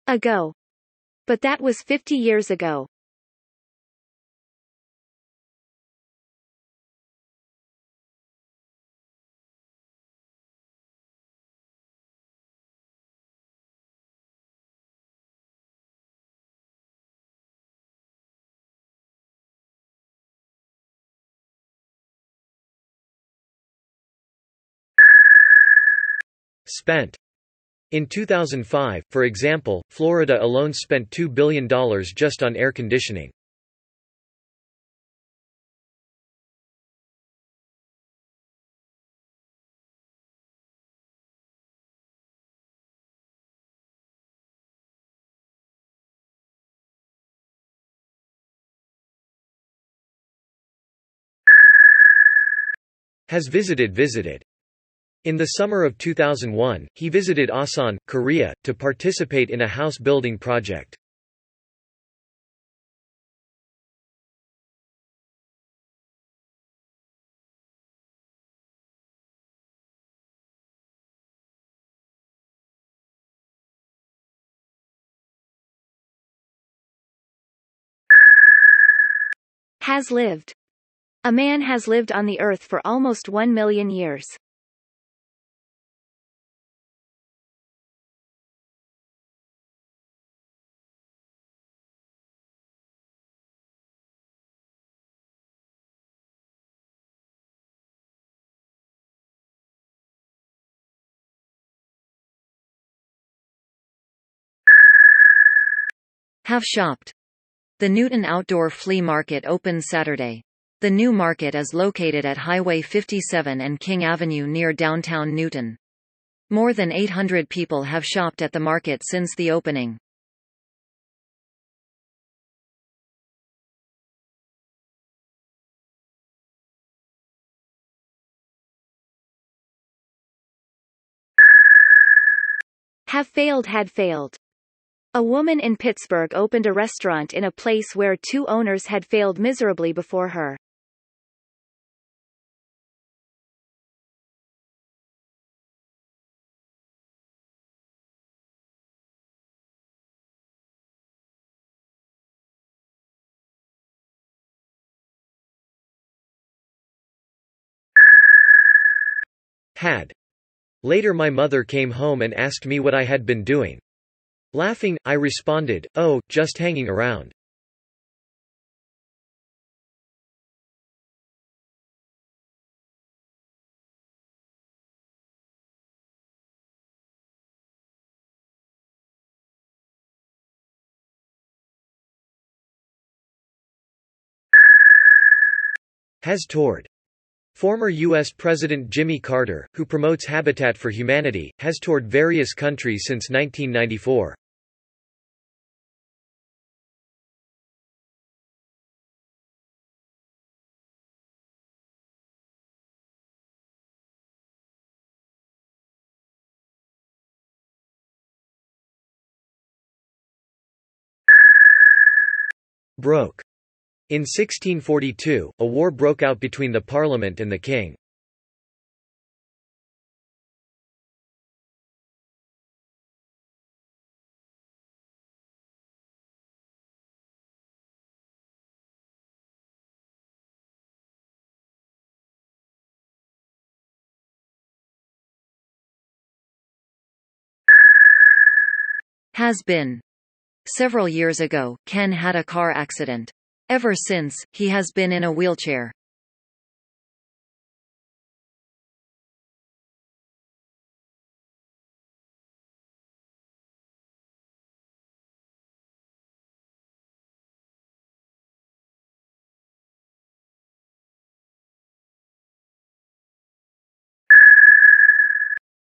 ago. But that was 50 years ago. Spent. In 2005, for example, Florida alone spent $2 billion just on air conditioning. Has visited. In the summer of 2001, he visited Asan, Korea, to participate in a house-building project. Has lived. A man has lived on the earth for almost 1 million years. Have shopped. The Newton Outdoor Flea Market opens Saturday. The new market is located at Highway 57 and King Avenue near downtown Newton. More than 800 people have shopped at the market since the opening. Have failed. Had failed. A woman in Pittsburgh opened a restaurant in a place where 2 owners had failed miserably before her. Had. Later my mother came home and asked me what I had been doing. Laughing, I responded, "Oh, just hanging around." Has toured. Former U.S. President Jimmy Carter, who promotes Habitat for Humanity, has toured various countries since 1994. Broke. In 1642, a war broke out between the Parliament and the king. Has been. Several years ago, Ken had a car accident. Ever since, he has been in a wheelchair.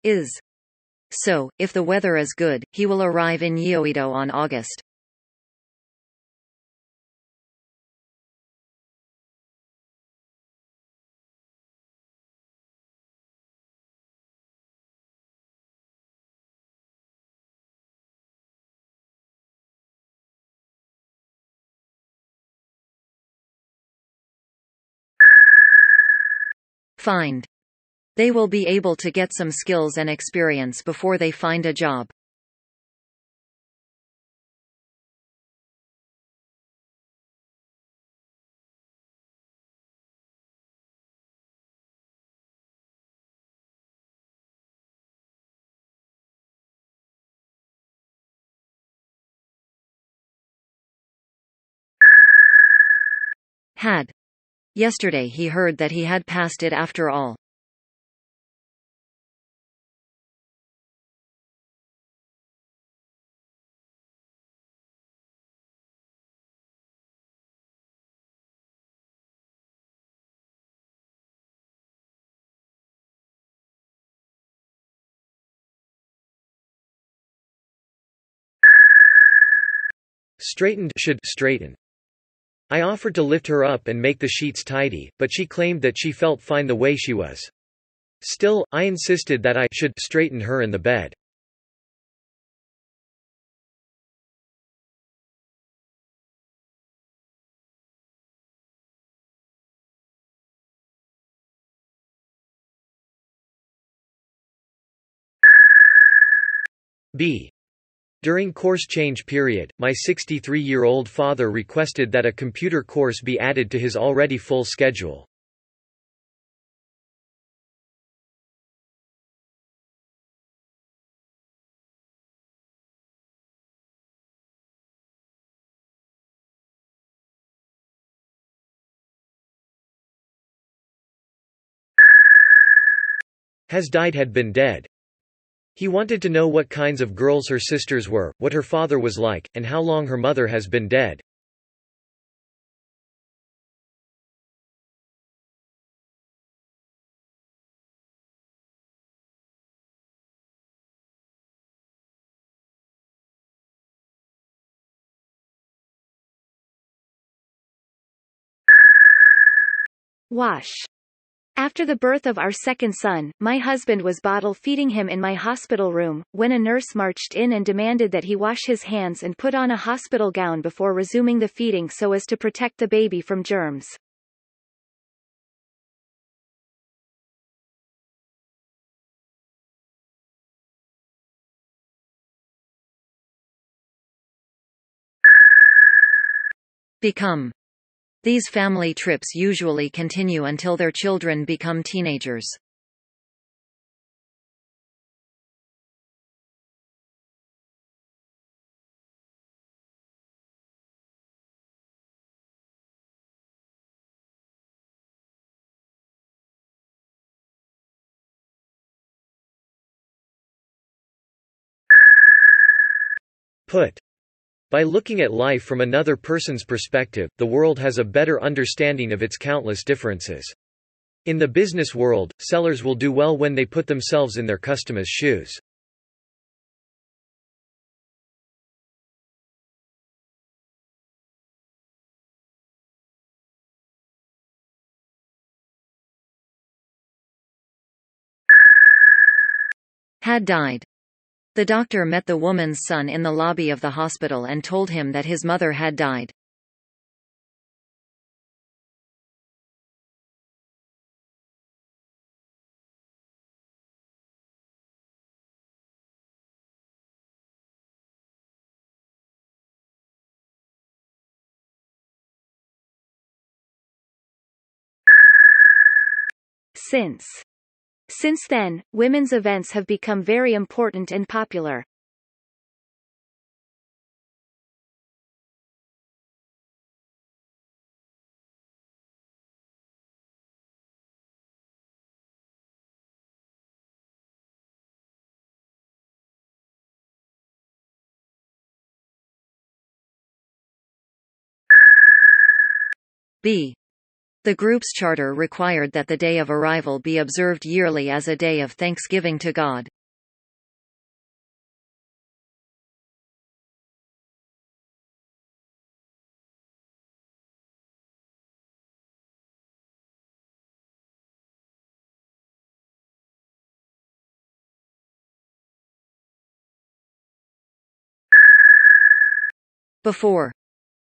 Is. So, if the weather is good, he will arrive in Yeouido on August. Find. They will be able to get some skills and experience before they find a job. Had. Yesterday he heard that he had passed it after all. Straightened should straighten. I offered to lift her up and make the sheets tidy, but she claimed that she felt fine the way she was. Still, I insisted that I should straighten her in the bed. B. During course change period, my 63-year-old father requested that a computer course be added to his already full schedule. Has died had been dead. He wanted to know what kinds of girls her sisters were, what her father was like, and how long her mother has been dead. Wash. After the birth of our second son, my husband was bottle feeding him in my hospital room, when a nurse marched in and demanded that he wash his hands and put on a hospital gown before resuming the feeding so as to protect the baby from germs. Become. These family trips usually continue until their children become teenagers. Put. By looking at life from another person's perspective, the world has a better understanding of its countless differences. In the business world, sellers will do well when they put themselves in their customers' shoes. Had died. The doctor met the woman's son in the lobby of the hospital and told him that his mother had died. Since then, women's events have become very important and popular. B. The group's charter required that the day of arrival be observed yearly as a day of thanksgiving to God.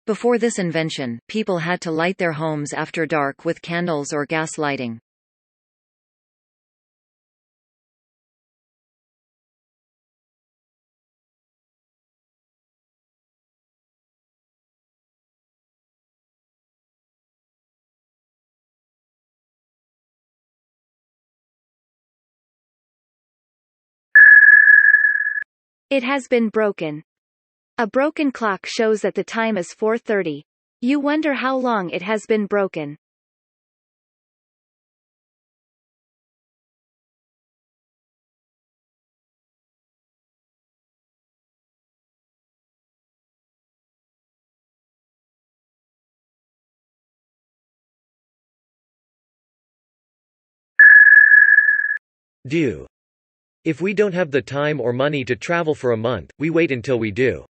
Before this invention, people had to light their homes after dark with candles or gas lighting. It has been broken. A broken clock shows that the time is 4:30. You wonder how long it has been broken. Due. If we don't have the time or money to travel for a month, we wait until we do.